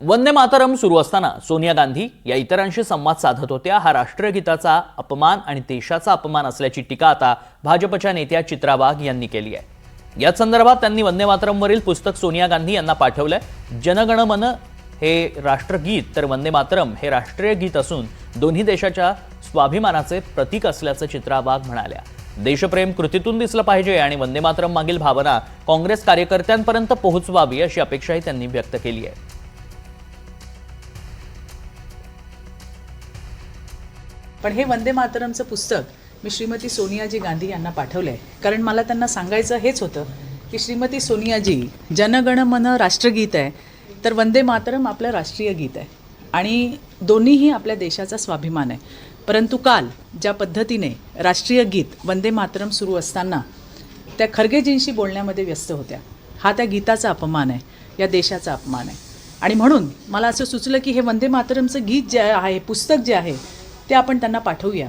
वंदे मातरम सुरू असताना सोनिया गांधी या इतरांशी संवाद साधत होत्या। हा राष्ट्रगीताचा अपमान आणि देशाचा अपमान असल्याची टीका आता भाजपच्या नेत्या चित्रा वाघ यांनी केली आहे। या संदर्भात त्यांनी वंदे मातरमवरील पुस्तक सोनिया गांधी यांना पाठवलंय। जनगण मन हे राष्ट्रगीत तर वंदे मातरम हे राष्ट्रीय गीत असून दोन्ही देशाच्या स्वाभिमानाचे प्रतीक असल्याचं चित्रा वाघ म्हणाल्या। देशप्रेम कृतीतून दिसलं पाहिजे आणि वंदे मातरम मागील भावना काँग्रेस कार्यकर्त्यांपर्यंत पोहोचवावी अशी अपेक्षाही त्यांनी व्यक्त केली आहे। पण हे वंदे मातरमचं पुस्तक मी श्रीमती सोनियाजी गांधी यांना पाठवलंय, कारण मला त्यांना सांगायचं हेच होतं की श्रीमती सोनियाजी, जनगण मन राष्ट्रगीत आहे तर वंदे मातरम आपलं राष्ट्रीय गीत आहे आणि दोन्हीही आपल्या देशाचा स्वाभिमान आहे। परंतु काल ज्या पद्धतीने राष्ट्रीय गीत वंदे मातरम सुरू असताना त्या खरगेजींशी बोलण्यामध्ये व्यस्त होत्या, हा त्या गीताचा अपमान आहे, या देशाचा अपमान आहे। आणि म्हणून मला असं सुचलं की हे वंदे मातरमचं गीत जे आहे, पुस्तक जे आहे ते आपण त्यांना पाठवूया।